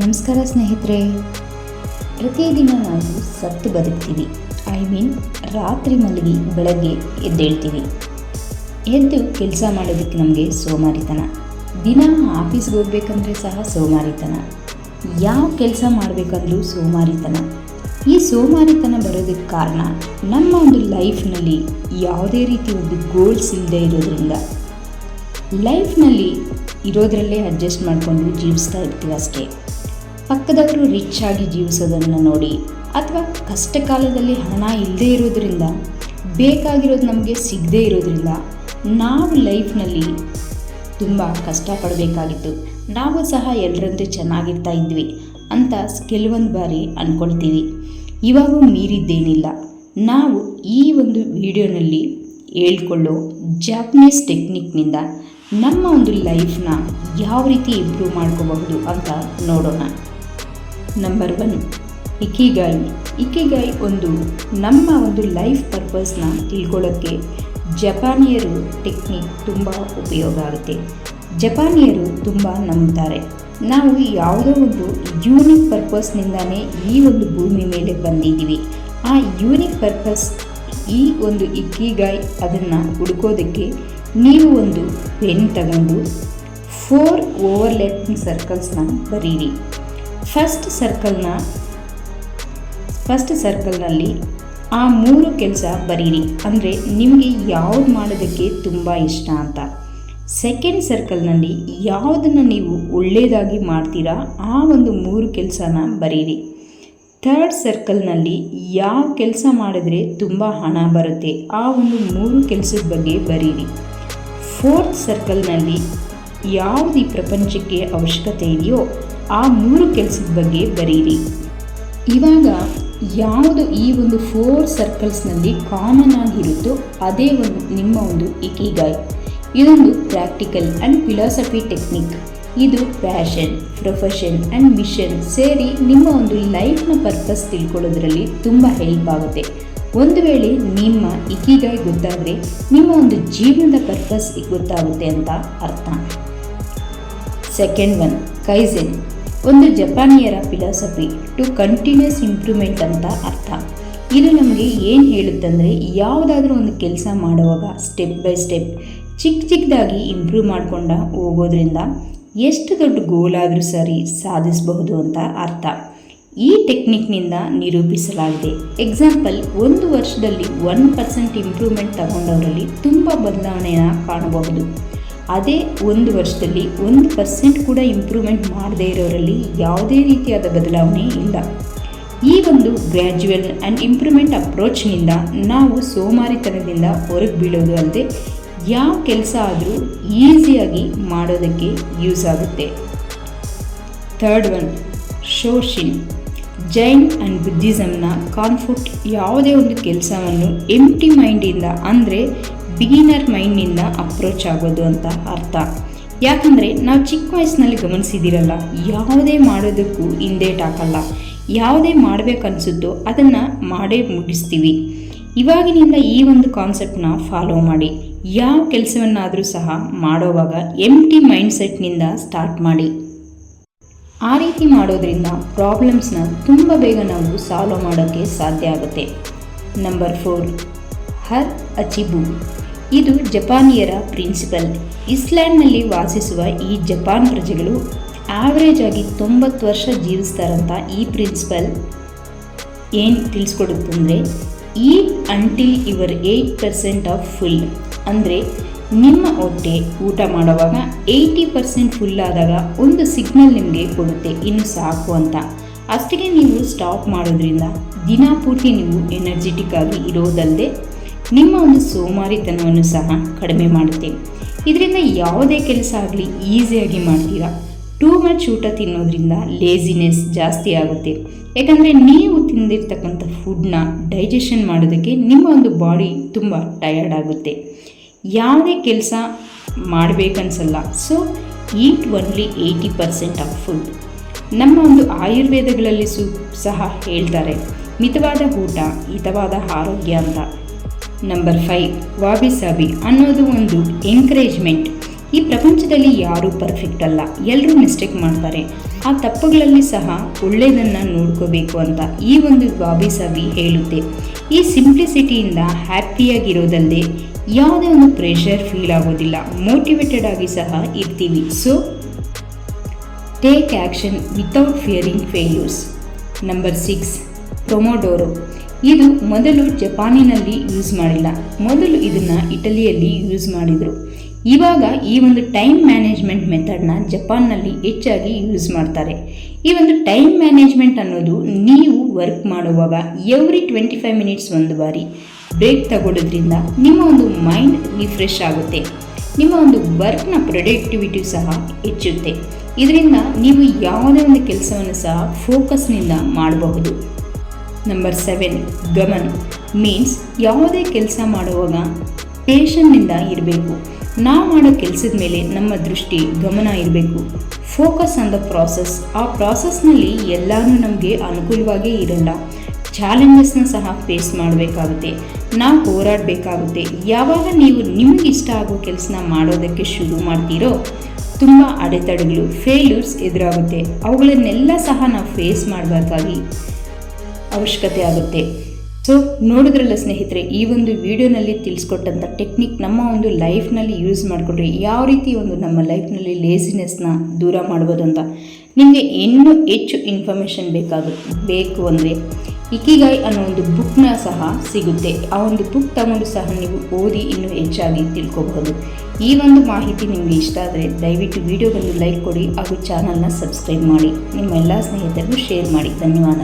ನಮಸ್ಕಾರ ಸ್ನೇಹಿತರೆ. ಪ್ರತಿದಿನ ನಾವು ಸತ್ತು ಬದುಕ್ತೀವಿ. ರಾತ್ರಿ ಮಲಗಿ ಬೆಳಗ್ಗೆ ಎದ್ದೇಳ್ತೀವಿ. ಎದ್ದು ಕೆಲಸ ಮಾಡೋದಕ್ಕೆ ನಮಗೆ ಸೋಮಾರಿತನ. ದಿನ ಆಫೀಸ್ಗೆ ಹೋಗ್ಬೇಕಂದ್ರೆ ಸಹ ಸೋಮಾರಿತನ. ಯಾವ ಕೆಲಸ ಮಾಡಬೇಕಂದ್ರೂ ಸೋಮಾರಿತನ. ಈ ಸೋಮಾರಿತನ ಬರೋದಕ್ಕೆ ಕಾರಣ ನಮ್ಮ ಒಂದು ಲೈಫ್ನಲ್ಲಿ ಯಾವುದೇ ರೀತಿ ಒಂದು ಗೋಲ್ಸ್ ಇಲ್ಲದೆ ಇರೋದ್ರಿಂದ ಲೈಫ್ನಲ್ಲಿ ಇರೋದರಲ್ಲೇ ಅಡ್ಜಸ್ಟ್ ಮಾಡಿಕೊಂಡು ಜೀವಿಸ್ತಾ ಇರ್ತೀವಿ ಅಷ್ಟೇ. ಪಕ್ಕದವರು ರಿಚ್ ಆಗಿ ಜೀವಿಸೋದನ್ನು ನೋಡಿ ಅಥವಾ ಕಷ್ಟ ಕಾಲದಲ್ಲಿ ಹಣ ಇಲ್ಲದೇ ಇರೋದ್ರಿಂದ ಬೇಕಾಗಿರೋದು ನಮಗೆ ಸಿಗದೇ ಇರೋದ್ರಿಂದ ನಾವು ಲೈಫ್ನಲ್ಲಿ ತುಂಬ ಕಷ್ಟಪಡಬೇಕಾಗಿತ್ತು. ನಾವು ಸಹ ಎಲ್ಲರಂತೆ ಚೆನ್ನಾಗಿರ್ತಾ ಇದ್ವಿ ಅಂತ ಕೆಲವೊಂದು ಬಾರಿ ಅಂದ್ಕೊಳ್ತೀವಿ. ಇವಾಗೂ ಮೀರಿದ್ದೇನಿಲ್ಲ. ನಾವು ಈ ಒಂದು ವಿಡಿಯೋನಲ್ಲಿ ಹೇಳ್ಕೊಳ್ಳೋ ಜಾಪನೀಸ್ ಟೆಕ್ನಿಕ್ನಿಂದ ನಮ್ಮ ಒಂದು ಲೈಫ್ನ ಯಾವ ರೀತಿ ಇಂಪ್ರೂವ್ ಮಾಡ್ಕೋಬಹುದು ಅಂತ ನೋಡೋಣ. ನಂಬರ್ 1, ಇಕಿಗಾಯಿ. ಇಕಿಗಾಯಿ ನಮ್ಮ ಒಂದು ಲೈಫ್ ಪರ್ಪಸ್ನ ತಿಳ್ಕೊಳ್ಳೋಕ್ಕೆ ಜಪಾನಿಯರು ಟೆಕ್ನಿಕ್ ತುಂಬ ಉಪಯೋಗ ಆಗುತ್ತೆ. ಜಪಾನಿಯರು ತುಂಬ ನಂಬ್ತಾರೆ, ನಾವು ಯಾವುದೋ ಒಂದು ಯೂನಿಕ್ ಪರ್ಪಸ್ನಿಂದಾನೇ ಈ ಒಂದು ಭೂಮಿ ಮೇಲೆ ಬಂದಿದ್ದೀವಿ. ಆ ಯೂನಿಕ್ ಪರ್ಪಸ್ ಈ ಒಂದು ಇಕಿಗಾಯಿ ಅದನ್ನು ಹುಡುಕೋದಕ್ಕೆ ನೀವು ಒಂದು ಪೆನ್ ತಗೊಂಡು 4 ಓವರ್ಲ್ಯಾಪಿಂಗ್ ಸರ್ಕಲ್ಸ್ನ ಬರೀರಿ. ಫಸ್ಟ್ ಸರ್ಕಲ್ನಲ್ಲಿ ಆ 3 ಕೆಲಸ ಬರೀರಿ, ಅಂದರೆ ನಿಮಗೆ ಯಾವ್ದು ಮಾಡೋದಕ್ಕೆ ತುಂಬ ಇಷ್ಟ ಅಂತ. ಸೆಕೆಂಡ್ ಸರ್ಕಲ್ನಲ್ಲಿ ಯಾವುದನ್ನು ನೀವು ಒಳ್ಳೆಯದಾಗಿ ಮಾಡ್ತೀರಾ ಆ ಒಂದು 3 ಕೆಲಸನ ಬರೀರಿ. ಥರ್ಡ್ ಸರ್ಕಲ್ನಲ್ಲಿ ಯಾವ ಕೆಲಸ ಮಾಡಿದ್ರೆ ತುಂಬ ಹಣ ಬರುತ್ತೆ ಆ ಒಂದು 3 ಕೆಲಸದ ಬಗ್ಗೆ ಬರೀರಿ. ಫೋರ್ತ್ ಸರ್ಕಲ್ನಲ್ಲಿ ಯಾವುದು ಈ ಪ್ರಪಂಚಕ್ಕೆ ಅವಶ್ಯಕತೆ ಇದೆಯೋ ಆ 3 ಕೆಲಸದ ಬಗ್ಗೆ ಬರೀರಿ. ಇವಾಗ ಯಾವುದು ಈ ಒಂದು 4 ಸರ್ಕಲ್ಸ್ನಲ್ಲಿ ಕಾಮನ್ ಆಗಿರುತ್ತೋ ಅದೇ ನಿಮ್ಮ ಒಂದು ಇಕಿಗಾಯಿ. ಇದೊಂದು ಪ್ರಾಕ್ಟಿಕಲ್ ಆ್ಯಂಡ್ ಫಿಲಾಸಫಿ ಟೆಕ್ನಿಕ್. ಇದು ಪ್ಯಾಷನ್, ಪ್ರೊಫೆಷನ್ ಆ್ಯಂಡ್ ಮಿಷನ್ ಸೇರಿ ನಿಮ್ಮ ಒಂದು ಲೈಫ್ನ ಪರ್ಪಸ್ ತಿಳ್ಕೊಳ್ಳೋದ್ರಲ್ಲಿ ತುಂಬ ಹೆಲ್ಪ್ ಆಗುತ್ತೆ. ಒಂದು ವೇಳೆ ನಿಮ್ಮ ಇಕಿಗಾಯಿ ಗೊತ್ತಾದರೆ ನಿಮ್ಮ ಒಂದು ಜೀವನದ ಪರ್ಪಸ್ ಗೊತ್ತಾಗುತ್ತೆ ಅಂತ ಅರ್ಥ. ಸೆಕೆಂಡ್ 1, ಕೈಸೆನ್. ಒಂದು ಜಪಾನಿಯರ ಫಿಲಾಸಫಿ ಟು ಕಂಟಿನ್ಯೂಸ್ ಇಂಪ್ರೂವ್ಮೆಂಟ್ ಅಂತ ಅರ್ಥ. ಇದು ನಮಗೆ ಏನು ಹೇಳುತ್ತಂದರೆ ಯಾವುದಾದ್ರೂ ಒಂದು ಕೆಲಸ ಮಾಡುವಾಗ ಸ್ಟೆಪ್ ಬೈ ಸ್ಟೆಪ್ ಚಿಕ್ಕದಾಗಿ ಇಂಪ್ರೂವ್ ಮಾಡ್ಕೊಂಡ ಹೋಗೋದ್ರಿಂದ ಎಷ್ಟು ದೊಡ್ಡ ಗೋಲ್ ಆದರೂ ಸರಿ ಸಾಧಿಸಬಹುದು ಅಂತ ಅರ್ಥ. ಈ ಟೆಕ್ನಿಕ್ನಿಂದ ನಿರೂಪಿಸಲಾಗಿದೆ. ಎಕ್ಸಾಂಪಲ್, 1 ವರ್ಷದಲ್ಲಿ 1% ಇಂಪ್ರೂವ್ಮೆಂಟ್ ತಗೊಂಡವರಲ್ಲಿ ತುಂಬ ಬದಲಾವಣೆಯನ್ನು ಕಾಣಬಹುದು. ಅದೇ 1 ವರ್ಷದಲ್ಲಿ 1% ಕೂಡ ಇಂಪ್ರೂವ್ಮೆಂಟ್ ಮಾಡದೇ ಇರೋರಲ್ಲಿ ಯಾವುದೇ ರೀತಿಯಾದ ಬದಲಾವಣೆ ಇಲ್ಲ. ಈ ಒಂದು ಗ್ರ್ಯಾಜುವಲ್ ಆ್ಯಂಡ್ ಇಂಪ್ರೂವ್ಮೆಂಟ್ ಅಪ್ರೋಚ್ನಿಂದ ನಾವು ಸೋಮಾರಿತನದಿಂದ ಹೊರಗೆ ಬೀಳೋದು ಅಲ್ಲದೆ ಯಾವ ಕೆಲಸ ಆದರೂ ಈಸಿಯಾಗಿ ಮಾಡೋದಕ್ಕೆ ಯೂಸ್ ಆಗುತ್ತೆ. ಥರ್ಡ್ 1, ಶೋಶಿನ್. ಜೈನ್ ಆ್ಯಂಡ್ ಬುದ್ಧಿಸಮ್ನ ಕಾನ್ಫುಟ್ ಯಾವುದೇ ಒಂದು ಕೆಲಸವನ್ನು ಎಂಟಿ ಮೈಂಡಿಂದ ಅಂದರೆ ಬಿಗಿನರ್ ಮೈಂಡ್ನಿಂದ ಅಪ್ರೋಚ್ ಆಗೋದು ಅಂತ ಅರ್ಥ. ಯಾಕಂದರೆ ನಾವು ಚಿಕ್ಕ ವಯಸ್ಸಿನಲ್ಲಿ ಗಮನಿಸಿದಿರಲ್ಲ, ಯಾವುದೇ ಮಾಡೋದಕ್ಕೂ ಹಿಂದೇಟಾಕಲ್ಲ. ಯಾವುದೇ ಮಾಡಬೇಕನ್ಸುತ್ತೋ ಅದನ್ನು ಮಾಡೇ ಮುಗಿಸ್ತೀವಿ. ಇವಾಗಿನಿಂದ ಈ ಒಂದು ಕಾನ್ಸೆಪ್ಟನ್ನ ಫಾಲೋ ಮಾಡಿ. ಯಾವ ಕೆಲಸವನ್ನಾದರೂ ಸಹ ಮಾಡೋವಾಗ ಎಂಟಿ ಮೈಂಡ್ಸೆಟ್ನಿಂದ ಸ್ಟಾರ್ಟ್ ಮಾಡಿ. ಆ ರೀತಿ ಮಾಡೋದ್ರಿಂದ ಪ್ರಾಬ್ಲಮ್ಸ್ನ ತುಂಬ ಬೇಗ ನಾವು ಸಾಲ್ವ್ ಮಾಡೋಕ್ಕೆ ಸಾಧ್ಯ ಆಗುತ್ತೆ. ನಂಬರ್ 4, ಹರ್ ಅಚಿಬು. ಇದು ಜಪಾನಿಯರ ಪ್ರಿನ್ಸಿಪಲ್. ಇಸ್ಲ್ಯಾಂಡ್ನಲ್ಲಿ ವಾಸಿಸುವ ಈ ಜಪಾನ್ ಪ್ರಜೆಗಳು ಆವ್ರೇಜ್ ಆಗಿ 90 ವರ್ಷ ಜೀವಿಸ್ತಾರಂತ ಈ ಪ್ರಿನ್ಸಿಪಲ್ ಏನು ತಿಳಿಸ್ಕೊಡುತ್ತಂದರೆ, ಈಟ್ ಅಂಟಿಲ್ ಯುವರ್ 8% ಆಫ್ ಫುಲ್. ಅಂದರೆ ನಿಮ್ಮ ಹೊಟ್ಟೆ ಊಟ ಮಾಡುವಾಗ 80% ಫುಲ್ ಆದಾಗ ಒಂದು ಸಿಗ್ನಲ್ ನಿಮಗೆ ಕೊಡುತ್ತೆ ಇನ್ನು ಸಾಕು ಅಂತ. ಅಷ್ಟಿಗೆ ನೀವು ಸ್ಟಾಪ್ ಮಾಡೋದ್ರಿಂದ ದಿನಪೂರ್ತಿ ನೀವು ಎನರ್ಜೆಟಿಕ್ ಆಗಿ ಇರೋದಲ್ಲದೆ ನಿಮ್ಮ ಒಂದು ಸೋಮಾರಿತನವನ್ನು ಸಹ ಕಡಿಮೆ ಮಾಡುತ್ತೆ. ಇದರಿಂದ ಯಾವುದೇ ಕೆಲಸ ಆಗಲಿ ಈಸಿಯಾಗಿ ಮಾಡ್ತೀರಾ. ಟೂ ಮಚ್ ಊಟ ತಿನ್ನೋದ್ರಿಂದ ಲೇಜಿನೆಸ್ ಜಾಸ್ತಿ ಆಗುತ್ತೆ. ಯಾಕಂದರೆ ನೀವು ತಿಂದಿರ್ತಕ್ಕಂಥ ಫುಡ್ನ ಡೈಜೆಷನ್ ಮಾಡೋದಕ್ಕೆ ನಿಮ್ಮ ಒಂದು ಬಾಡಿ ತುಂಬ ಟಯರ್ಡ್ ಆಗುತ್ತೆ. ಯಾವುದೇ ಕೆಲಸ ಮಾಡಬೇಕನ್ಸಲ್ಲ. So eat only 80% of food. ನಮ್ಮ ಒಂದು ಆಯುರ್ವೇದಗಳಲ್ಲಿ ಸಹ ಹೇಳ್ತಾರೆ, ಮಿತವಾದ ಊಟ ಹಿತವಾದ ಆರೋಗ್ಯ ಅಂತ. ನಂಬರ್ 5, ವಾಬಿ ಸಾಬಿ ಅನ್ನೋದು ಒಂದು ಎಂಕರೇಜ್ಮೆಂಟ್. ಈ ಪ್ರಪಂಚದಲ್ಲಿ ಯಾರೂ ಪರ್ಫೆಕ್ಟ್ ಅಲ್ಲ, ಎಲ್ಲರೂ ಮಿಸ್ಟೇಕ್ ಮಾಡ್ತಾರೆ. ಆ ತಪ್ಪುಗಳಲ್ಲಿ ಸಹ ಒಳ್ಳೆಯದನ್ನು ನೋಡ್ಕೋಬೇಕು ಅಂತ ಈ ಒಂದು ವಾಬಿ ಸಾಬಿ ಹೇಳುತ್ತೆ. ಈ ಸಿಂಪ್ಲಿಸಿಟಿಯಿಂದ ಹ್ಯಾಪಿಯಾಗಿರೋದಲ್ಲದೆ ಯಾವುದೇ ಒಂದು ಪ್ರೆಷರ್ ಫೀಲ್ ಆಗೋದಿಲ್ಲ, ಮೋಟಿವೇಟೆಡ್ ಆಗಿ ಸಹ ಇರ್ತೀವಿ. So take action without fearing failures. Number 6 ಪ್ರೊಮೊಡೋರೋ. ಇದು ಮೊದಲು ಜಪಾನಿನಲ್ಲಿ ಯೂಸ್ ಮಾಡಿಲ್ಲ, ಮೊದಲು ಇದನ್ನು ಇಟಲಿಯಲ್ಲಿ ಯೂಸ್ ಮಾಡಿದರು. ಇವಾಗ ಈ ಒಂದು ಟೈಮ್ ಮ್ಯಾನೇಜ್ಮೆಂಟ್ ಮೆಥಡ್ನ ಜಪಾನ್ನಲ್ಲಿ ಹೆಚ್ಚಾಗಿ ಯೂಸ್ ಮಾಡ್ತಾರೆ. ಈ ಒಂದು ಟೈಮ್ ಮ್ಯಾನೇಜ್ಮೆಂಟ್ ಅನ್ನೋದು ನೀವು ವರ್ಕ್ ಮಾಡುವಾಗ ಎವ್ರಿ 25 ಮಿನಿಟ್ಸ್ ಒಂದು ಬಾರಿ ಬ್ರೇಕ್ ತಗೊಳ್ಳೋದ್ರಿಂದ ನಿಮ್ಮ ಒಂದು ಮೈಂಡ್ ರಿಫ್ರೆಶ್ ಆಗುತ್ತೆ, ನಿಮ್ಮ ಒಂದು ವರ್ಕ್ನ ಪ್ರೊಡಕ್ಟಿವಿಟಿ ಸಹ ಹೆಚ್ಚುತ್ತೆ. ಇದರಿಂದ ನೀವು ಯಾವುದೇ ಒಂದು ಕೆಲಸವನ್ನು ಸಹ ಫೋಕಸ್ನಿಂದ ಮಾಡಬಹುದು. ನಂಬರ್ 7 ಗಮನ. ಮೀನ್ಸ್ ಯಾವುದೇ ಕೆಲಸ ಮಾಡುವಾಗ ಪೇಷನ್ನಿಂದ ಇರಬೇಕು. ನಾವು ಮಾಡೋ ಕೆಲಸದ ಮೇಲೆ ನಮ್ಮ ದೃಷ್ಟಿ ಗಮನ ಇರಬೇಕು. Focus on the process. ಆ ಪ್ರಾಸೆಸ್ನಲ್ಲಿ ಎಲ್ಲನೂ ನಮಗೆ ಅನುಕೂಲವಾಗೇ ಇರಲ್ಲ, ಚಾಲೆಂಜಸ್ನ ಸಹ ಫೇಸ್ ಮಾಡಬೇಕಾಗುತ್ತೆ, ನಾವು ಹೋರಾಡಬೇಕಾಗುತ್ತೆ. ಯಾವಾಗ ನೀವು ನಿಮಗೆ ಇಷ್ಟ ಆಗೋ ಕೆಲಸನ ಮಾಡೋದಕ್ಕೆ ಶುರು ಮಾಡ್ತೀರೋ ತುಂಬ ಅಡೆತಡೆಗಳು, ಫೇಲ್ಯೂರ್ಸ್ ಎದುರಾಗುತ್ತೆ. ಅವುಗಳನ್ನೆಲ್ಲ ಸಹ ನಾವು ಫೇಸ್ ಮಾಡಬೇಕಾಗಿ ಅವಶ್ಯಕತೆ ಆಗುತ್ತೆ. ಸೊ ನೋಡಿದ್ರಲ್ಲ ಸ್ನೇಹಿತರೆ, ಈ ಒಂದು ವಿಡಿಯೋನಲ್ಲಿ ತಿಳಿಸ್ಕೊಟ್ಟಂಥ ಟೆಕ್ನಿಕ್ ನಮ್ಮ ಒಂದು ಲೈಫ್ನಲ್ಲಿ ಯೂಸ್ ಮಾಡಿಕೊಂಡ್ರೆ ಯಾವ ರೀತಿ ಒಂದು ನಮ್ಮ ಲೈಫ್ನಲ್ಲಿ ಲೇಸಿನೆಸ್ನ ದೂರ ಮಾಡ್ಬೋದು ಅಂತ. ನಿಮಗೆ ಇನ್ನೂ ಹೆಚ್ಚು ಇನ್ಫಾರ್ಮೇಷನ್ ಬೇಕು ಅಂದರೆ ಇಕಿಗಾಯ್ ಅನ್ನೋ ಒಂದು ಬುಕ್ನ ಸಹ ಸಿಗುತ್ತೆ. ಆ ಒಂದು ಬುಕ್ ತಗೊಂಡು ಸಹ ನೀವು ಓದಿ ಇನ್ನೂ ಹೆಚ್ಚಾಗಿ ತಿಳ್ಕೊಬಹುದು. ಈ ಒಂದು ಮಾಹಿತಿ ನಿಮಗೆ ಇಷ್ಟ ಆದರೆ ದಯವಿಟ್ಟು ವಿಡಿಯೋಗೊಂದು ಲೈಕ್ ಕೊಡಿ ಹಾಗೂ ಚಾನಲ್ನ ಸಬ್ಸ್ಕ್ರೈಬ್ ಮಾಡಿ. ನಿಮ್ಮ ಎಲ್ಲ ಸ್ನೇಹಿತರಿಗೂ ಶೇರ್ ಮಾಡಿ. ಧನ್ಯವಾದ.